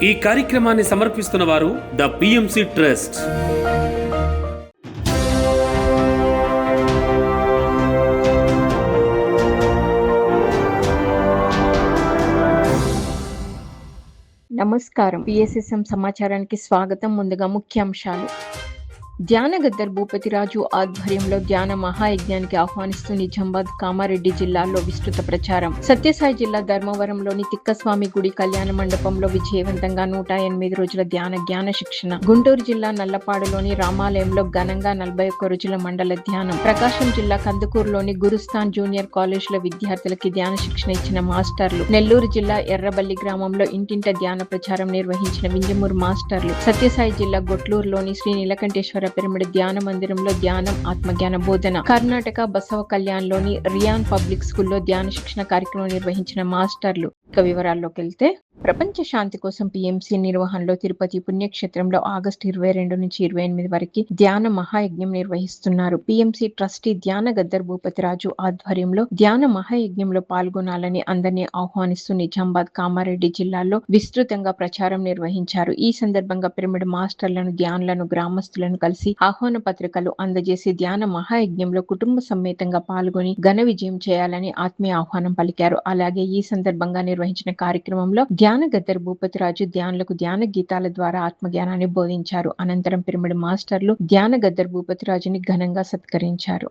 ఈ కార్యక్రమాన్ని సమర్పిస్తున్న వారు ద పిఎంసి ట్రస్ట్. నమస్కారం. పిఎస్ఎస్ఎం సమాచారానికి స్వాగతం. ముందుగా ముఖ్యాంశాలు. ధ్యానగద్దర్ భూపతిరాజు ఆధ్వర్యంలో ధ్యాన మహాయజ్ఞానికి ఆహ్వానిస్తూ నిజామాబాద్, కామారెడ్డి జిల్లాల్లో విస్తృత ప్రచారం. సత్యసాయి జిల్లా ధర్మవరంలోని తిక్కస్వామి గుడి కళ్యాణ మండపంలో విజయవంతంగా 108 రోజుల జ్ఞాన శిక్షణ. గుంటూరు జిల్లా నల్లపాడులోని రామాలయంలో ఘనంగా 41 రోజుల మండల ధ్యానం. ప్రకాశం జిల్లా కందుకూరులోని గురుస్థాన్ జూనియర్ కాలేజీల విద్యార్థులకి ధ్యాన శిక్షణ ఇచ్చిన మాస్టర్లు. నెల్లూరు జిల్లా ఎర్రబల్లి గ్రామంలో ఇంటింట ధ్యాన ప్రచారం నిర్వహించిన వింజమూరు మాస్టర్లు. సత్యసాయి జిల్లా గొట్లూరులోని శ్రీ నీలకంఠేశ్వర పిరమిడ్ ధ్యాన మందిరంలో ధ్యానం, ఆత్మజ్ఞాన బోధన. కర్ణాటక బసవ కళ్యాణ్లోని రియాన్ పబ్లిక్ స్కూల్లో ధ్యాన శిక్షణ కార్యక్రమం నిర్వహించిన మాస్టర్లు. ఇక వివరాల్లోకి వెళ్తే, ప్రపంచ శాంతి కోసం పిఎంసి నిర్వహణలో తిరుపతి పుణ్యక్షేత్రంలో ఆగస్టు 22 నుంచి 28 వరకు ధ్యాన మహాయజ్ఞం నిర్వహిస్తున్నారు. పిఎంసి ట్రస్టీ ధ్యానగద్దర్ భూపతిరాజు ఆధ్వర్యంలో ధ్యాన మహాయజ్ఞంలో పాల్గొనాలని అందరినీ ఆహ్వానిస్తూ నిజామాబాద్, కామారెడ్డి జిల్లాల్లో విస్తృతంగా ప్రచారం నిర్వహించారు. ఈ సందర్భంగా పిరమిడ్ మాస్టర్లను, ధ్యానులను, గ్రామస్తులను కలిసి ఆహ్వాన పత్రికలు అందజేసి ధ్యాన మహాయజ్ఞంలో కుటుంబ సమేతంగా పాల్గొని ఘన విజయం చేయాలని ఆత్మీయ ఆహ్వానం పలికారు. అలాగే ఈ సందర్భంగా నిర్వహించిన కార్యక్రమంలో ధ్యానగద్దర్ భూపతిరాజు ధ్యానులకు ధ్యాన గీతాల ద్వారా ఆత్మజ్ఞానాన్ని బోధించారు. అనంతరం పిరమిడ్ మాస్టర్లు ధ్యానగద్దర్ భూపతిరాజుని ఘనంగా సత్కరించారు.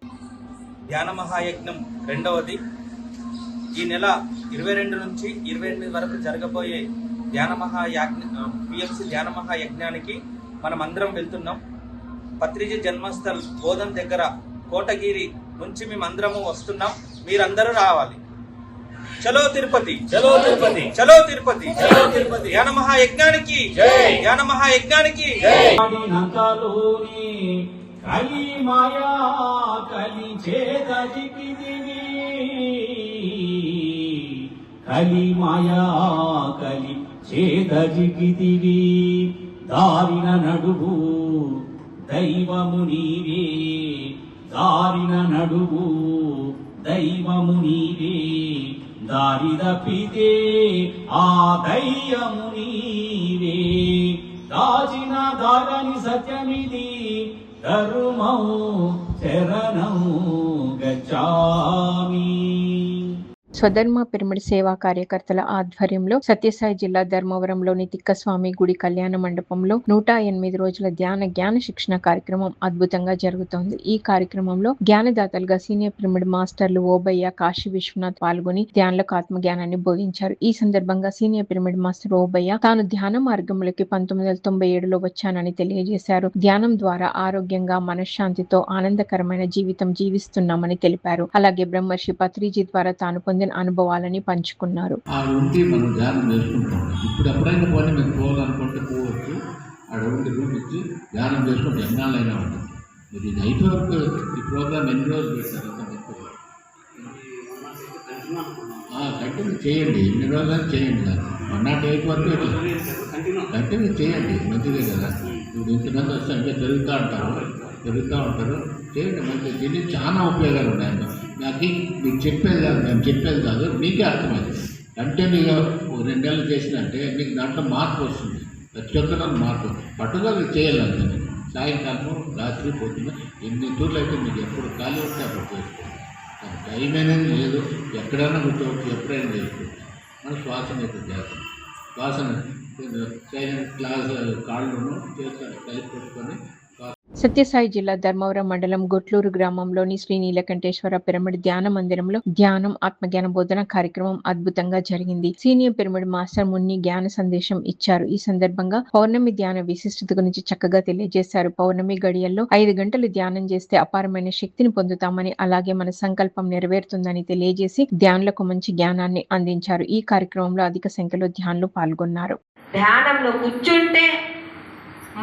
ధ్యాన మహాయజ్ఞం రెండవది ఈ నెల 22 నుంచి 28 వరకు జరగబోయే పిఎంసి ధ్యాన మహాయజ్ఞానికి మనం అందరం వెళ్తున్నాం. పత్రిజీ జన్మస్థల్ బోధన్ దగ్గర కోటగిరి నుంచి మేమందరము వస్తున్నాం. మీరందరూ రావాలి. చలో తిరుపతి, చలో తిరుపతి, చలో తిరుపతి, చలో తిరుపతి. ధ్యాన మహాయజ్ఞానికి జై, ధ్యాన మహాయజ్ఞానికి జై. కలి మాయా కలి చేదజికిదివి, కలి మాయా కలి చేదజికిదివి, దారిన నడువు దైవము నీవే, దారిన నడువు దైవము నీవే, దారి తప్పితే ఆ దయ్యము నీవే, దాచిన దాగని సత్యమిది, ధర్మం శరణం గచ్చామి. స్వధర్మ పిరమిడ్ సేవా కార్యకర్తల ఆధ్వర్యంలో సత్యసాయి జిల్లా ధర్మవరంలోని తిక్కస్వామి గుడి కళ్యాణ మండపంలో 108 రోజుల జ్ఞాన శిక్షణ కార్యక్రమం అద్భుతంగా జరుగుతోంది. ఈ కార్యక్రమంలో జ్ఞానదాతలుగా సీనియర్ పిరమిడ్ మాస్టర్లు ఓబయ్య, కాశీ విశ్వనాథ్ పాల్గొని ధ్యానులకు ఆత్మజ్ఞానాన్ని బోధించారు. ఈ సందర్భంగా సీనియర్ పిరమిడ్ మాస్టర్ ఓబయ్య తాను ధ్యాన మార్గంలోకి 1997లో వచ్చానని తెలియజేశారు. ధ్యానం ద్వారా ఆరోగ్యంగా, మనశ్శాంతితో ఆనందకరమైన జీవితం జీవిస్తున్నామని తెలిపారు. అలాగే బ్రహ్మర్షి పత్రిజీ ద్వారా తాను పొందిన అనుభవాలని పంచుకున్నారు. మనం ధ్యానం చేసుకుంటాం. ఇప్పుడు ఎప్పుడైనా పోనీ మీరు పోవాలనుకుంటే పోవచ్చు. ఆడ ఉండి రూమ్ ఇచ్చి ధ్యానం చేసుకుంటే ఎన్నాళ్ళైనా ఉంటుంది. మీరు నైట్ వరకు ఈ ప్రోగ్రామ్ ఎన్ని రోజులు పెట్టారు? కంటిన్యూ చేయండి, ఎన్ని రోజులు చేయండి. కదా 108 వరకు కంటిన్యూ చేయండి, మంచిదే కదా. ఇప్పుడు ఇంతమంది వస్తే అంటే పెరుగుతూ ఉంటారు, చేయండి. మంచిది. దీనికి చాలా ఉపయోగాలు ఉన్నాయి. నాకు మీకు చెప్పేది కాదు, మేము చెప్పేది కాదు, మీకే అర్థమవుతుంది. కంటిన్యూగా 2 నెలలు చేసినంటే మీకు దాంట్లో మార్పు వస్తుంది. ప్రతి ఒక్కరు మార్పు పట్టుదల చేయాలంటే సాయంకాలం, రాత్రి, పొద్దున ఎన్ని టూర్లు అయితే మీకు ఎప్పుడు ఖాళీ ఉంటే అప్పుడు చేసుకోండి. టైం అనేది లేదు, ఎక్కడైనా కూర్చోవచ్చు, ఎప్పుడైనా చేసుకోవచ్చు. మన శ్వాసన అయితే చేస్తాం. శ్వాసన క్లాస్ కాళ్ళను చేస్తారు కలిసి పెట్టుకొని. సత్యసాయి జిల్లా ధర్మవరం మండలం గొట్లూరు గ్రామంలోని శ్రీ నీలకంఠేశ్వర పిరమిడ్ ధ్యాన మందిరంలో ధ్యానం, ఆత్మజ్ఞాన బోధన కార్యక్రమం అద్భుతంగా జరిగింది. సీనియర్ పిరమిడ్ మాస్టర్ మున్ని జ్ఞాన సందేశం ఇచ్చారు. ఈ సందర్భంగా పౌర్ణమి ధ్యాన విశిష్టత గురించి చక్కగా తెలియజేశారు. పౌర్ణమి గడియల్లో 5 గంటలు ధ్యానం చేస్తే అపారమైన శక్తిని పొందుతామని, అలాగే మన సంకల్పం నెరవేరుతుందని తెలియజేసి ధ్యానులకు మంచి జ్ఞానాన్ని అందించారు. ఈ కార్యక్రమంలో అధిక సంఖ్యలో ధ్యానులు పాల్గొన్నారు. ధ్యానంలో కూర్చుంటే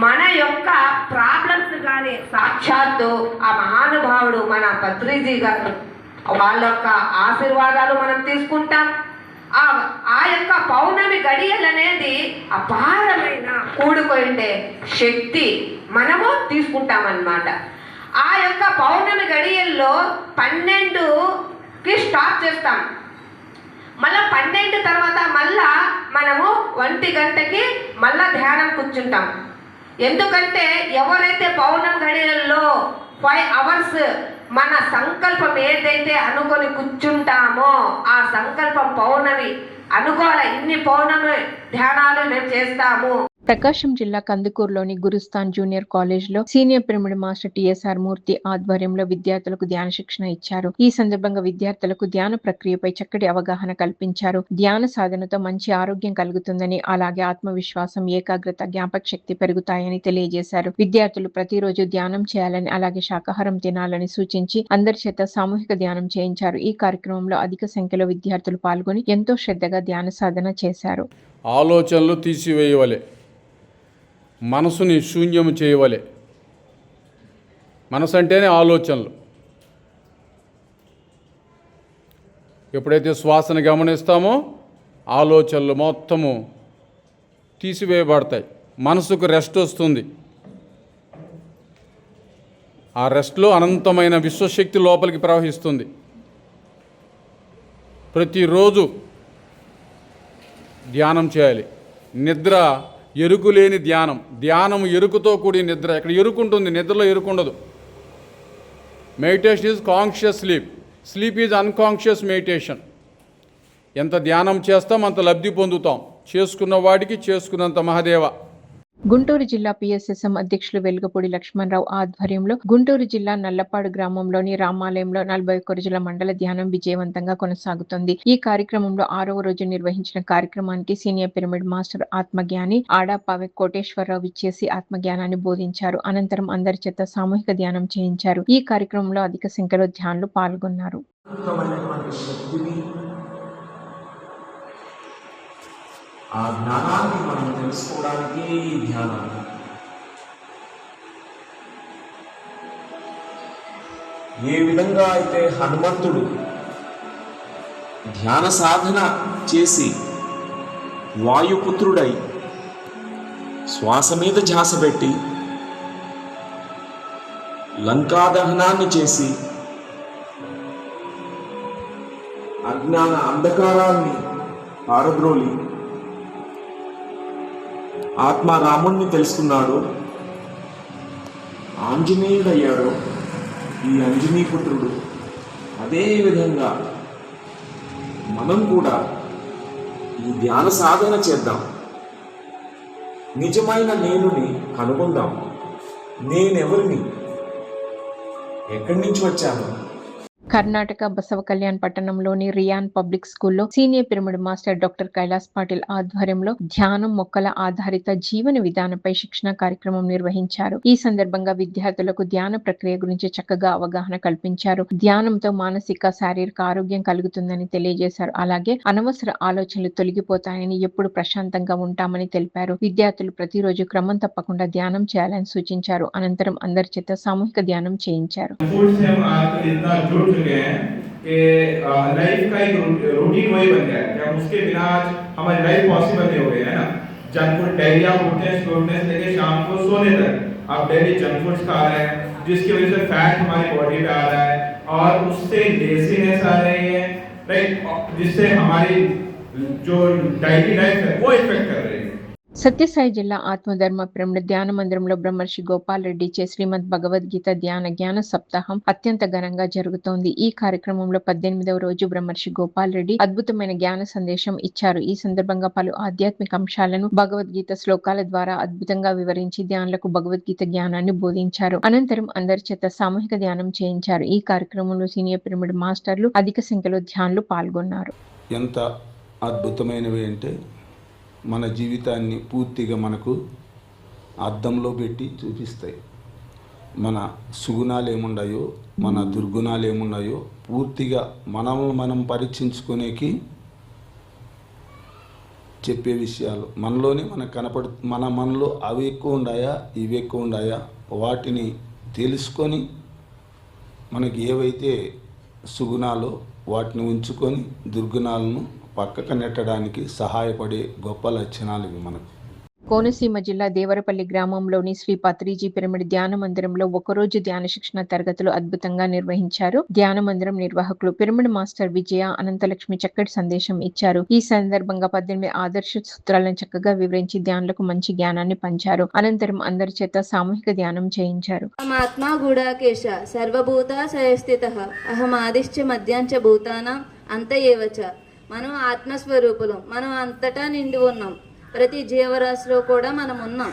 మన యొక్క ప్రాబ్లమ్స్ కానీ సాక్షాత్తు ఆ మహానుభావుడు మన పత్రిజీ గారు వాళ్ళ యొక్క ఆశీర్వాదాలు మనం తీసుకుంటాం. ఆ యొక్క పౌర్ణమి గడియలు అనేది అపారమైన కూడుకొండే శక్తి మనము తీసుకుంటామన్నమాట. ఆ యొక్క పౌర్ణమి గడియల్లో 12కి స్టాప్ చేస్తాం. మళ్ళీ 12 తర్వాత మళ్ళా మనము 1 గంటకి మళ్ళా ధ్యానం కూర్చుంటాం. ఎందుకంటే ఎవరైతే పౌర్ణమి గడియలలో 5 అవర్స్ మన సంకల్పం ఏదైతే అనుకొని కూర్చుంటామో ఆ సంకల్పం పౌర్ణమి అనుకోవాలి. ఇన్ని పౌర్ణమి ధ్యానాలు మేము చేస్తాము. ప్రకాశం జిల్లా కందుకూరులోని గురుస్థాన్ జూనియర్ కాలేజ్ లో సీనియర్ పిరమిడ్ మాస్టర్ టిఎస్ఆర్ మూర్తి ఆధ్వర్యంలో విద్యార్థులకు ధ్యాన శిక్షణ ఇచ్చారు. ఈ సందర్భంగా విద్యార్థులకు ధ్యాన ప్రక్రియపై చక్కటి అవగాహన కల్పించారు. ధ్యాన సాధనతో మంచి ఆరోగ్యం కలుగుతుందని, అలాగే ఆత్మవిశ్వాసం, ఏకాగ్రత, జ్ఞాపక శక్తి పెరుగుతాయని తెలియజేశారు. విద్యార్థులు ప్రతిరోజు ధ్యానం చేయాలని, అలాగే శాకాహారం తినాలని సూచించి అందరి చేత సామూహిక ధ్యానం చేయించారు. ఈ కార్యక్రమంలో అధిక సంఖ్యలో విద్యార్థులు పాల్గొని ఎంతో శ్రద్ధగా ధ్యాన సాధన చేశారు. ఆలోచనలు తీసివేయవలే, మనసుని శూన్యము చేయవలే. మనసు అంటేనే ఆలోచనలు. ఎప్పుడైతే శ్వాసను గమనిస్తామో ఆలోచనలు మొత్తము తీసివేయబడతాయి. మనసుకు రెస్ట్ వస్తుంది. ఆ రెస్ట్లో అనంతమైన విశ్వశక్తి లోపలికి ప్రవహిస్తుంది. ప్రతిరోజు ధ్యానం చేయాలి. నిద్ర ఎరుకు లేని ధ్యానం, ధ్యానం ఎరుకుతో కూడి నిద్ర. ఇక్కడ ఎరుకు ఉంటుంది, నిద్రలో ఎరుకు ఉండదు. Meditation is conscious sleep, sleep is unconscious meditation. ఎంత ధ్యానం చేస్తాం అంత లబ్ధి పొందుతాం. చేసుకున్న వాడికి చేసుకున్నంత మహాదేవ. గుంటూరు జిల్లా పిఎస్ఎస్ఎం అధ్యక్షులు వెలుగపూడి లక్ష్మణరావు ఆధ్వర్యంలో గుంటూరు జిల్లా నల్లపాడు గ్రామంలోని రామాలయంలో 41 రోజుల మండల ధ్యానం విజయవంతంగా కొనసాగుతుంది. ఈ కార్యక్రమంలో 6వ రోజు నిర్వహించిన కార్యక్రమానికి సీనియర్ పిరమిడ్ మాస్టర్ ఆత్మజ్ఞాని ఆడాపావె కోటేశ్వరరావు విచ్చేసి ఆత్మజ్ఞానాన్ని బోధించారు. అనంతరం అందరి చేత సామూహిక ధ్యానం చేయించారు. ఈ కార్యక్రమంలో అధిక సంఖ్యలో ధ్యానులు పాల్గొన్నారు. ఆ జ్ఞానాన్ని మనం తెలుసుకోవడానికి ఈ ధ్యానం. ఏ విధంగా అయితే హనుమంతుడు ధ్యాన సాధన చేసి వాయుపుత్రుడై శ్వాస మీద ధ్యాస పెట్టి లంకా దహనాన్ని చేసి అజ్ఞాన అంధకారాన్ని పారద్రోలి ఆత్మారాముణ్ణి తెలుసుకున్నాడు, ఆంజనేయుడయ్యాడు ఈ అంజనీపుత్రుడు. అదేవిధంగా మనం కూడా ఈ ధ్యాన సాధన చేద్దాం. నిజమైన నేనుని కనుగొందాం. నేనెవరిని, ఎక్కడి నుంచి వచ్చాను? కర్ణాటక బసవ కళ్యాణ్ పట్టణంలోని రియాన్ పబ్లిక్ స్కూల్లో senior pyramid master doctor Kailas Patil ఆధ్వర్యంలో ధ్యానం, మొక్కల ఆధారిత జీవన విధానంపై శిక్షణ కార్యక్రమం నిర్వహించారు. ఈ సందర్భంగా విద్యార్థులకు ధ్యాన ప్రక్రియ గురించి చక్కగా అవగాహన కల్పించారు. ధ్యానంతో మానసిక, శారీరక ఆరోగ్యం కలుగుతుందని తెలియజేశారు. అలాగే అనవసర ఆలోచనలు తొలగిపోతాయని, ఎప్పుడు ప్రశాంతంగా ఉంటామని తెలిపారు. విద్యార్థులు ప్రతిరోజు క్రమం తప్పకుండా ధ్యానం చేయాలని సూచించారు. అనంతరం అందరి చేత సామూహిక ధ్యానం చేయించారు. कि लाइफ का एक रूटीन वही बन गया है कि हम उसके बिना आज हमारी लाइफ पॉसिबल नहीं हो गई है ना। जंक फूड डेली आप उठते हैं लेके शाम को सोने तक आप डेली जंक फूड्स खा रहे हैं, जिसकी वजह से फैट हमारी बॉडी पे आ रहा है और उससे लेजीनेस आ रही है, राइट, जिससे हमारी जो डेली लाइफ है वो इफेक्ट कर रही है. సత్యసాయి జిల్లా ఆత్మధర్మ పిరమిడ్ ధ్యాన మందిరంలో బ్రహ్మర్షి గోపాల్ రెడ్డి చే శ్రీమద్ భగవద్గీత జ్ఞాన సప్తాహం అత్యంత ఘనంగా జరుగుతోంది. ఈ కార్యక్రమంలో 18వ రోజు బ్రహ్మర్షి గోపాల్ రెడ్డి అద్భుతమైన జ్ఞాన సందేశం ఇచ్చారు. ఈ సందర్భంగా పలు ఆధ్యాత్మిక అంశాలను భగవద్గీత శ్లోకాల ద్వారా అద్భుతంగా వివరించి ధ్యానులకు భగవద్గీత జ్ఞానాన్ని బోధించారు. అనంతరం అందరి చేత సామూహిక ధ్యానం చేయించారు. ఈ కార్యక్రమంలో సీనియర్ పిరమిడ్ మాస్టర్లు, అధిక సంఖ్యలో ధ్యానులు పాల్గొన్నారు. ఎంత అద్భుతమైనవి అంటే మన జీవితాన్ని పూర్తిగా మనకు అద్దంలో పెట్టి చూపిస్తాయి. మన సుగుణాలు ఏమున్నాయో, మన దుర్గుణాలు ఏమున్నాయో పూర్తిగా మనం పరీక్షించుకునేకి చెప్పే విషయాలు మనలోనే మనకు మనలో అవి ఎక్కువ ఉన్నాయా, ఇవి ఎక్కువ ఉన్నాయా, వాటిని తెలుసుకొని మనకి ఏవైతే సుగుణాలో వాటిని ఉంచుకొని దుర్గుణాలను పక్కకు నెట్టడానికి సహాయపడే గొప్ప లక్షణాలు ఇవి మనకు. కోనసీమ జిల్లా దేవరపల్లి గ్రామంలోని శ్రీ పత్రిజీ పిరమిడ్ ధ్యాన మందిరంలో ఒకరోజు ధ్యాన శిక్షణ తరగతులు అద్భుతంగా నిర్వహించారు. ధ్యాన మందిరం నిర్వాహకులు పిరమిడ్ మాస్టర్ విజయ అనంతలక్ష్మి చక్కటి సందేశం ఇచ్చారు. ఈ సందర్భంగా 18 ఆదర్శ సూత్రాలను చక్కగా వివరించి ధ్యానులకు మంచి జ్ఞానాన్ని పంచారు. అనంతరం అందరి చేత సామూహిక ధ్యానం చేయించారు. ఆత్మా గూఢాకేశ సర్వభూత సయస్థితః అహమాదిశ్చ మధ్యాంచ భూతానాం అంతయేవచ. మనం ఆత్మస్వరూపులం. మనం అంతటా నిండి ఉన్నాం. ప్రతి జీవరాశిలో కూడా మనం ఉన్నాం.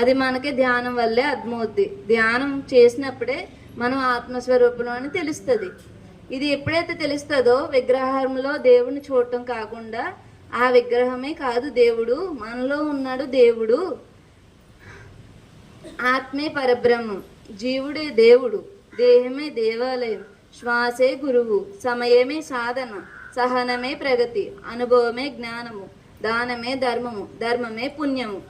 అది మనకి ధ్యానం వల్లే అర్థమవుద్ది. ధ్యానం చేసినప్పుడే మనం ఆత్మస్వరూపంలో అని తెలుస్తుంది. ఇది ఎప్పుడైతే తెలుస్తుందో విగ్రహంలో దేవుడిని చూడటం కాకుండా ఆ విగ్రహమే కాదు దేవుడు, మనలో ఉన్నాడు దేవుడు. ఆత్మే పరబ్రహ్మం, జీవుడే దేవుడు, దేహమే దేవాలయం, శ్వాసే గురువు, సమయమే సాధన, సహనమే ప్రగతి, అనుభవమే జ్ఞానము, దానమే ధర్మము, ధర్మమే పుణ్యము.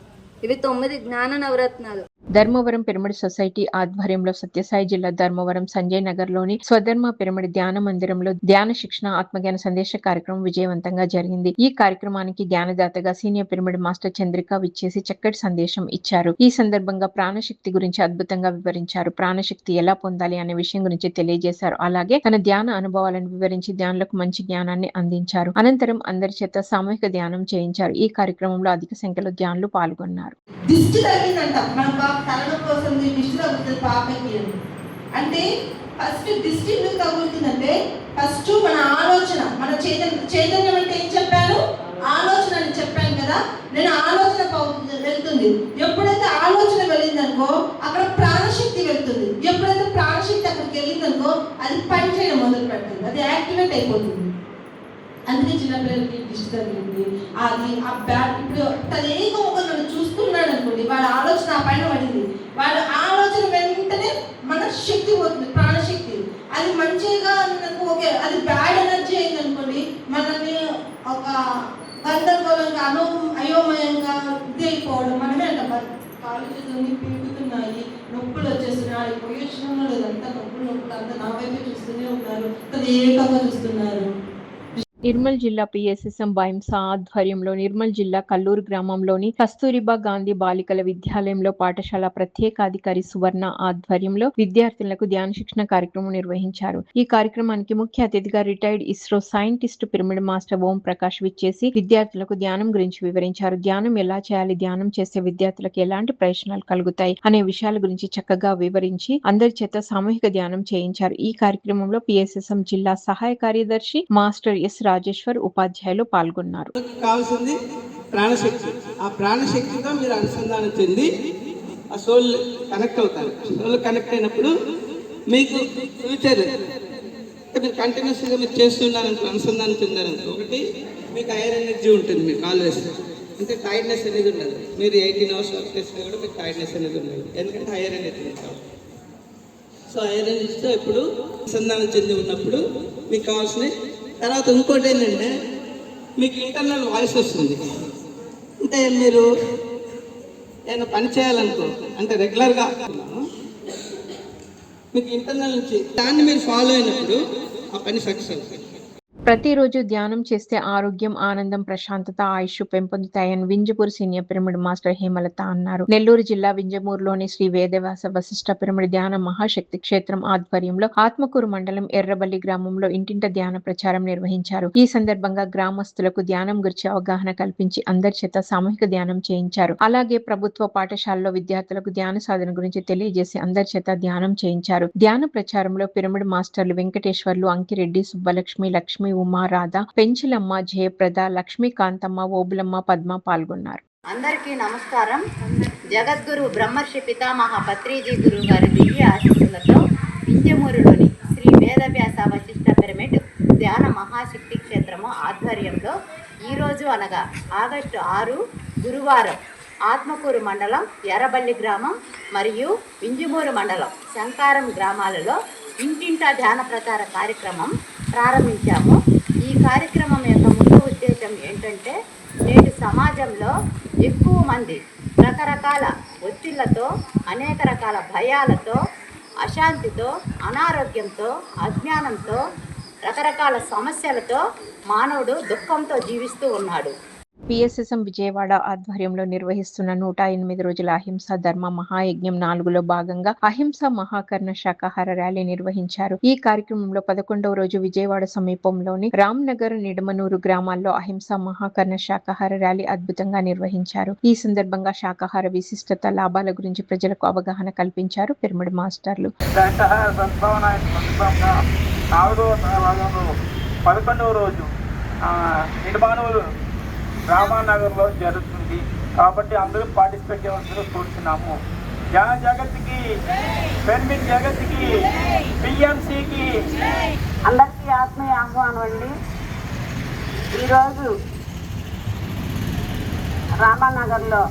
ఇవి 9 జ్ఞాన నవరత్నాలు. ధర్మవరం పిరమిడ్ సొసైటీ ఆధ్వర్యంలో సత్యసాయి జిల్లా ధర్మవరం సంజయ్ నగర్ లోని స్వధర్మ పిరమిడ్ ధ్యాన మందిరంలో ధ్యాన శిక్షణ ఆత్మజ్ఞాన సందేశ కార్యక్రమం విజయవంతంగా జరిగింది. ఈ కార్యక్రమానికి జ్ఞానదాతగా సీనియర్ పిరమిడ్ మాస్టర్ చంద్రిక విచ్చేసి చక్కటి సందేశం ఇచ్చారు. ఈ సందర్భంగా ప్రాణశక్తి గురించి అద్భుతంగా వివరించారు. ప్రాణశక్తి ఎలా పొందాలి అనే విషయం గురించి తెలియజేశారు. అలాగే తన ధ్యాన అనుభవాలను వివరించి ధ్యానులకు మంచి జ్ఞానాన్ని అందించారు. అనంతరం అందరి చేత సామూహిక ధ్యానం చేయించారు. ఈ కార్యక్రమంలో అధిక సంఖ్యలో ధ్యానులు పాల్గొన్నారు. తలనొప్పి వస్తుంది, దిష్టి తగ్గుతుంది పాపకి అంటే ఫస్ట్ దిష్టి ఎందుకు తగ్గుతుందంటే ఫస్ట్ మన ఆలోచన, మన చైతన్యం అంటే ఏం చెప్పాను, ఆలోచన అని చెప్పాను కదా. నేను ఆలోచన వెళ్తుంది. ఎప్పుడైతే ఆలోచన వెళ్ళిందనుకో అక్కడ ప్రాణశక్తి వెళ్తుంది. ఎప్పుడైతే ప్రాణశక్తి అక్కడికి వెళ్ళిందనుకో అది పని చేయడం మొదలు పెడుతుంది, అది యాక్టివేట్ అయిపోతుంది. అందుకే చిన్నపిల్లలకి దిష్టి తగిలింది, అది ఆ బ్యాడ్ ఇప్పుడు తనేక ఒక నన్ను చూస్తున్నాడు అనుకోండి, వాడి ఆలోచన ఆ పైన పడింది, వాడి ఆలోచన వెంటనే మన శక్తి పోతుంది, ప్రాణశక్తి. అది మంచిగా ఓకే, అది బ్యాడ్ ఎనర్జీ అయింది అనుకోండి మనల్ని ఒక గందరగోళంగా అయోమయంగా ఇదైపోవడం. మనమే అంటాం కాలు చేతులని పీకుతున్నాయి, నొప్పులు వచ్చేస్తున్నాయి, పోయి వచ్చిన లేదంతా నొప్పులు అంతా నా వైపు చూస్తూనే ఉన్నారు, ఏకంగా చూస్తున్నారు. నిర్మల్ జిల్లా పిఎస్ఎస్ఎం బైంస ఆధ్వర్యంలో నిర్మల్ జిల్లా కల్లూరు గ్రామంలోని కస్తూరిబా గాంధీ బాలికల విద్యాలయంలో పాఠశాల ప్రత్యేకాధికారి సువర్ణ ఆధ్వర్యంలో విద్యార్థులకు ధ్యాన శిక్షణ కార్యక్రమం నిర్వహించారు. ఈ కార్యక్రమానికి ముఖ్య అతిథిగా retired ISRO scientist pyramid master Om Prakash విచ్చేసి విద్యార్థులకు ధ్యానం గురించి వివరించారు. ధ్యానం ఎలా చేయాలి, ధ్యానం చేసే విద్యార్థులకు ఎలాంటి ప్రయోజనాలు కలుగుతాయి అనే విషయాల గురించి చక్కగా వివరించి అందరి చేత సామూహిక ధ్యానం చేయించారు. ఈ కార్యక్రమంలో పిఎస్ఎస్ఎం జిల్లా సహాయ కార్యదర్శి మాస్టర్ ఎస్ రాజేశ్వర్ ఉపాధ్యాయులు పాల్గొన్నారు. కావాల్సింది ప్రాణశక్తి. ఆ ప్రాణశక్తితో మీరు అనుసంధానం చెంది ఆ సోల్ కనెక్ట్ అవుతారు. సోల్ కనెక్ట్ అయినప్పుడు మీకు ఫ్యూచర్ మీరు కంటిన్యూస్గా మీరు చేస్తున్నారనుకో, అనుసంధానం చెందారనుకో, ఒకటి మీకు హైయర్ ఎనర్జీ ఉంటుంది. మీకు ఆల్వేస్ అంటే టైర్డ్నెస్ అనేది ఉండదు. మీరు 18 hours వర్క్ చేసినా కూడా మీకు టైర్డ్నెస్ అనేది ఉండదు, ఎందుకంటే హైయర్ ఎనర్జీ ఉంటుంది. సో హైయర్ ఎనర్జీతో ఎప్పుడు అనుసంధానం చెంది ఉన్నప్పుడు మీకు కావాల్సిన తర్వాత ఇంకోటి ఏంటంటే మీకు ఇంటర్నల్ వాయిస్ వస్తుంది. అంటే మీరు ఏదైనా పని చేయాలనుకో, అంటే రెగ్యులర్గా మీకు ఇంటర్నల్ నుంచి దాన్ని మీరు ఫాలో అయినప్పుడు ఆ పని సక్సెస్ అవుతుంది. ప్రతిరోజు ధ్యానం చేస్తే ఆరోగ్యం, ఆనందం, ప్రశాంతత, ఆయుష్ పెంపొందుతాయని Vinjamuru senior pyramid master Hemalatha అన్నారు. నెల్లూరు జిల్లా వింజమూరులోని శ్రీ వేదవ్యాస వశిష్ఠ పిరమిడ్ ధ్యాన మహాశక్తి క్షేత్రం ఆధ్వర్యంలో ఆత్మకూరు మండలం ఎర్రబల్లి గ్రామంలో ఇంటింట ధ్యాన ప్రచారం నిర్వహించారు. ఈ సందర్భంగా గ్రామస్తులకు ధ్యానం గురించి అవగాహన కల్పించి అందరి చేత సామూహిక ధ్యానం చేయించారు. అలాగే ప్రభుత్వ పాఠశాలలో విద్యార్థులకు ధ్యాన సాధన గురించి తెలియజేసి అందరి చేత ధ్యానం చేయించారు. ధ్యాన ప్రచారంలో పిరమిడ్ మాస్టర్లు వెంకటేశ్వర్లు, అంకిరెడ్డి, సుబ్బలక్ష్మి, లక్ష్మి, ఉమా, రాధ, పెంచిలమ్మ, జయప్రద, లక్ష్మీకాంతమ్మ, ఓబులమ్మ, పద్మ పాల్గొన్నారు. అందరికీ నమస్కారం. జగద్గురు బ్రహ్మర్షి పితామహ పత్రిజీ గురువు గారి దివ్య ఆశీస్సులతో వింజమూరులోని శ్రీ వేదవ్యాస వశిష్ఠ పిరమిడ్ ధ్యాన మహాశక్తి క్షేత్రము ఆధ్వర్యంలో ఈరోజు అనగా ఆగస్టు 6 గురువారం ఆత్మకూరు మండలం ఎర్రబల్లి గ్రామం మరియు వింజమూరు మండలం శంకారం గ్రామాలలో ఇంటింటా ధ్యాన ప్రచార కార్యక్రమం ప్రారంభించాము. ఈ కార్యక్రమం యొక్క ముఖ్య ఉద్దేశం ఏంటంటే నేటి సమాజంలో ఎక్కువ మంది రకరకాల ఒత్తిళ్లతో, అనేక రకాల భయాలతో, అశాంతితో, అనారోగ్యంతో, అజ్ఞానంతో, రకరకాల సమస్యలతో మానవుడు దుఃఖంతో జీవిస్తూ ఉన్నాడు. పిఎస్ఎస్ఎం విజయవాడ ఆధ్వర్యంలో నిర్వహిస్తున్న 108 రోజుల అహింస ధర్మ మహాయజ్ఞం 4లో భాగంగా అహింస మహాకర్ణ శాకాహార ర్యాలీ నిర్వహించారు. ఈ కార్యక్రమంలో 11వ రోజు విజయవాడ సమీపంలోని రామ్నగర్, నిడమనూరు గ్రామాల్లో అహింస మహాకర్ణ శాకాహార ర్యాలీ అద్భుతంగా నిర్వహించారు. ఈ సందర్భంగా శాకాహార విశిష్టత, లాభాల గురించి ప్రజలకు అవగాహన కల్పించారు పిరమిడ్ మాస్టర్లు. 11వ రోజు నిడమనూరు రామానగర్లో జరుగుతుంది కాబట్టి అందరూ పార్టిసిపేట్ చేయవలసిందిగా కోరుతున్నాము. జ్ఞాన జగత్కి, పిరమిడ్ జగత్కి, పిఎంసికి అందరికీ ఆత్మీయ ఆహ్వానం అండి. ఈరోజు రామానగర్లో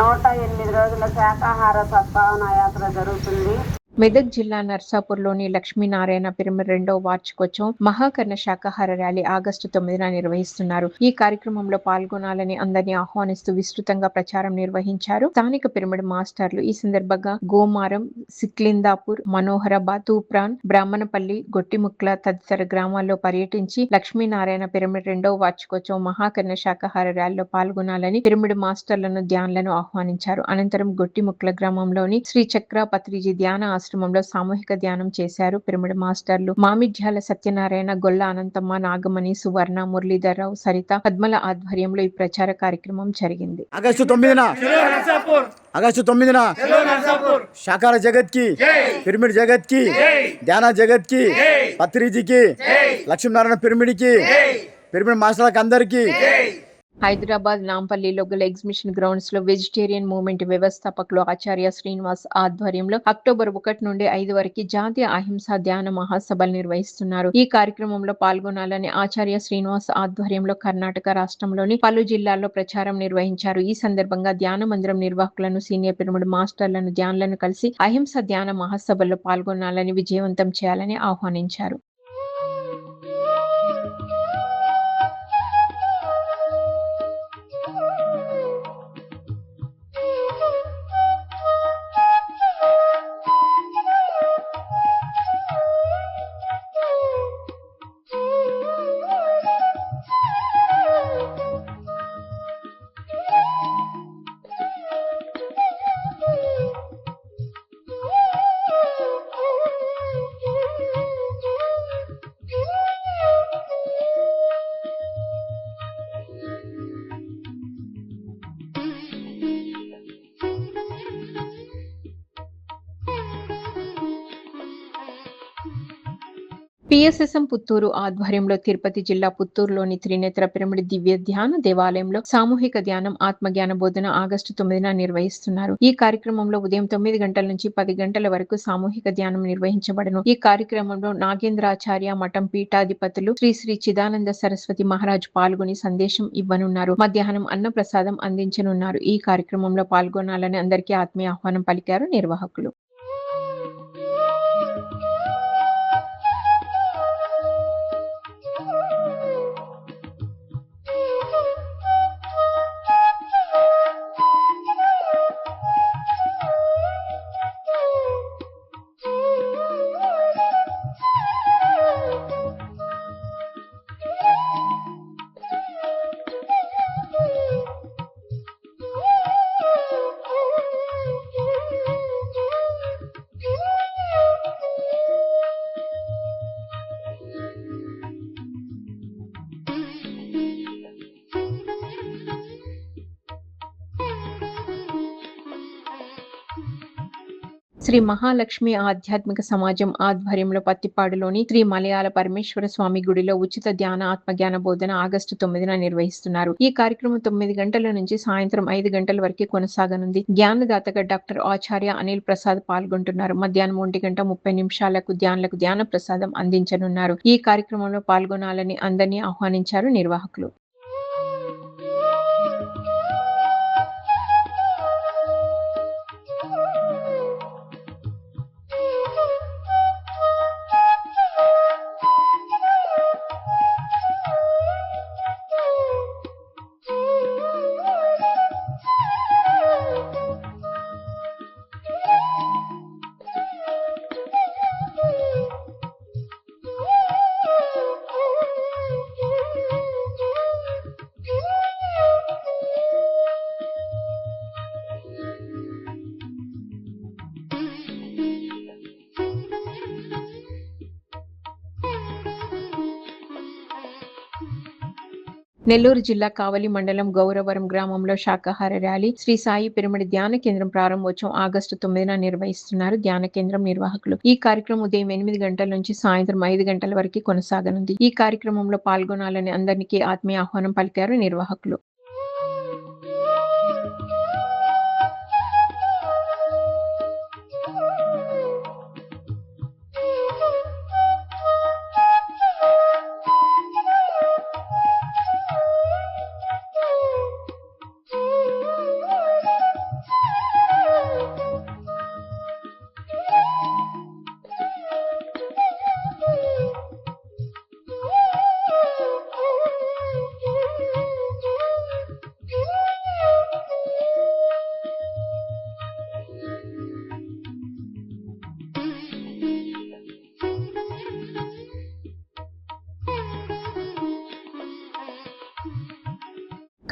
108 రోజుల శాకాహార సద్భావన యాత్ర జరుగుతుంది. మెదక్ జిల్లా నర్సాపూర్లోని లక్ష్మీనారాయణ పిరమిడ్ 2వ వార్షికోత్సవం మహాకర్ణ శాకాహార ర్యాలీ ఆగస్టు 9న నిర్వహిస్తున్నారు. ఈ కార్యక్రమంలో పాల్గొనాలని అందరినీ ఆహ్వానిస్తూ విస్తృతంగా ప్రచారం నిర్వహించారు స్థానిక పిరమిడ్ మాస్టర్లు. ఈ సందర్భంగా గోమారం, సిక్లిందాపూర్, మనోహరాబాద్, తూప్రాన్, బ్రాహ్మణపల్లి, గొట్టిముక్ల తదితర గ్రామాల్లో పర్యటించి లక్ష్మీనారాయణ పిరమిడ్ 2వ వార్షికోత్సవం మహాకర్ణ శాకాహార ర్యాలీలో పాల్గొనాలని పిరమిడ్ మాస్టర్లను, ధ్యానులను ఆహ్వానించారు. అనంతరం గొట్టిముక్ల గ్రామంలోని శ్రీ చక్ర పత్రిజీ ధ్యాన ఆశ్రమంలో సామూహిక ధ్యానం చేశారు పిరమిడ్ మాస్టర్లు. మామిడ్యాల సత్యనారాయణ, గొల్ల అనంతమ్మ, నాగమణి, సువర్ణ, మురళీధర్రావు, సరిత, పద్మల ఆధ్వర్యంలో ఈ ప్రచార కార్యక్రమం జరిగింది. ఆగస్టు 9న శాకాహార జగత్ కి, పిరమిడ్ జగత్ కి, ధ్యాన జగత్ కి, పత్రిజీకి, లక్ష్మీనారాయణ పిరమిడ్ కి, పిరమిడ్ మాస్టర్లకు అందరికీ హైదరాబాద్ నాంపల్లిలో గల ఎగ్జిబిషన్ గ్రౌండ్స్ లో వెజిటేరియన్ మూవ్మెంట్ వ్యవస్థాపకులు ఆచార్య శ్రీనివాస్ ఆధ్వర్యంలో అక్టోబర్ 1 నుండి 5 వరకు జాతీయ అహింసా ధ్యాన మహాసభలు నిర్వహిస్తున్నారు. ఈ కార్యక్రమంలో పాల్గొనాలని ఆచార్య శ్రీనివాస్ ఆధ్వర్యంలో కర్ణాటక రాష్ట్రంలోని పలు జిల్లాల్లో ప్రచారం నిర్వహించారు. ఈ సందర్భంగా ధ్యాన మందిరం నిర్వాహకులను, సీనియర్ పిరమిడ్ మాస్టర్లను, ధ్యానులను కలిసి అహింస ధ్యాన మహాసభల్లో పాల్గొనాలని, విజయవంతం చేయాలని ఆహ్వానించారు. పిఎస్ఎస్ఎం పుత్తూరు ఆధ్వర్యంలో తిరుపతి జిల్లా పుత్తూరులోని త్రినేత్ర పిరమిడ్ దివ్య ధ్యాన దేవాలయంలో సామూహిక ధ్యానం, ఆత్మజ్ఞాన బోధన ఆగస్టు 9న నిర్వహిస్తున్నారు. ఈ కార్యక్రమంలో ఉదయం 9 గంటల నుంచి 10 గంటల వరకు సామూహిక ధ్యానం నిర్వహించబడను. ఈ కార్యక్రమంలో నాగేంద్రాచార్య మఠం పీఠాధిపతులు శ్రీ శ్రీ చిదానంద సరస్వతి మహారాజ్ పాల్గొని సందేశం ఇవ్వనున్నారు. మధ్యాహ్నం అన్న ప్రసాదం అందించనున్నారు. ఈ కార్యక్రమంలో పాల్గొనాలని అందరికీ ఆత్మీయ ఆహ్వానం పలికారు నిర్వాహకులు. శ్రీ మహాలక్ష్మి ఆధ్యాత్మిక సమాజం ఆధ్వర్యంలో పత్తిపాడులోని శ్రీ మలయాళ పరమేశ్వర స్వామి గుడిలో ఉచిత ధ్యాన ఆత్మజ్ఞాన బోధన ఆగస్టు 9న నిర్వహిస్తున్నారు. ఈ కార్యక్రమం 9 గంటల నుంచి సాయంత్రం 5 గంటల వరకు కొనసాగనుంది. జ్ఞానదాతగా డాక్టర్ ఆచార్య అనిల్ ప్రసాద్ పాల్గొంటున్నారు. మధ్యాహ్నం 1:30 ధ్యానులకు ధ్యాన ప్రసాదం అందించనున్నారు. ఈ కార్యక్రమంలో పాల్గొనాలని అందరినీ ఆహ్వానించారు నిర్వాహకులు. నెల్లూరు జిల్లా కావలి మండలం గౌరవరం గ్రామంలో శాకాహార ర్యాలీ శ్రీ సాయి పిరమిడ్ ధ్యాన కేంద్రం ప్రారంభోత్సవం ఆగస్టు 9న నిర్వహిస్తున్నారు ధ్యాన కేంద్రం నిర్వాహకులు. ఈ కార్యక్రమం ఉదయం 8 గంటల నుంచి సాయంత్రం 5 గంటల వరకు కొనసాగనుంది. ఈ కార్యక్రమంలో పాల్గొనాలని అందరికీ ఆత్మీయ ఆహ్వానం పలికారు నిర్వాహకులు.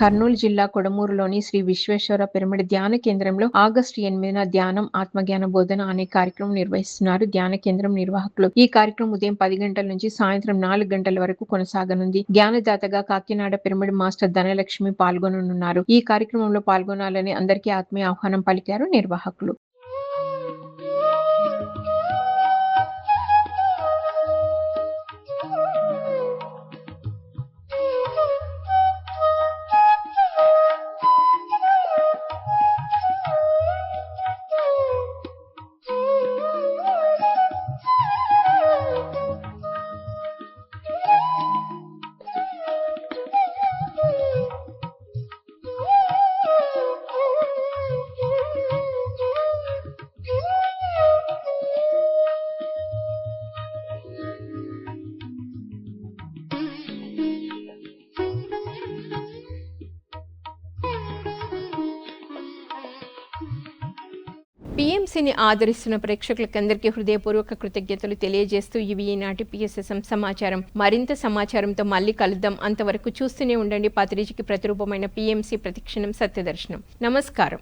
కర్నూలు జిల్లా కొడమూరులోని శ్రీ విశ్వేశ్వర పిరమిడ్ ధ్యాన కేంద్రంలో ఆగస్టు 8న ధ్యానం ఆత్మజ్ఞాన బోధన అనే కార్యక్రమం నిర్వహిస్తున్నారు ధ్యాన కేంద్రం నిర్వాహకులు. ఈ కార్యక్రమం ఉదయం 10 గంటల నుంచి సాయంత్రం 4 గంటల వరకు కొనసాగనుంది. జ్ఞానదాతగా కాకినాడ పిరమిడ్ మాస్టర్ ధనలక్ష్మి పాల్గొననున్నారు. ఈ కార్యక్రమంలో పాల్గొనాలని అందరికీ ఆత్మీయ ఆహ్వానం పలికారు నిర్వాహకులు. PMCని ఆదరిస్తున్న ప్రేక్షకులకందరికీ హృదయపూర్వక కృతజ్ఞతలు తెలియజేస్తూ ఇవి ఈనాటి PSSM సమాచారం. మరింత సమాచారంతో మళ్ళీ కలుద్దాం. అంతవరకు చూస్తూనే ఉండండి. పత్రిజీకి ప్రతిరూపమైన PMC ప్రతిక్షణం సత్యదర్శనం. నమస్కారం.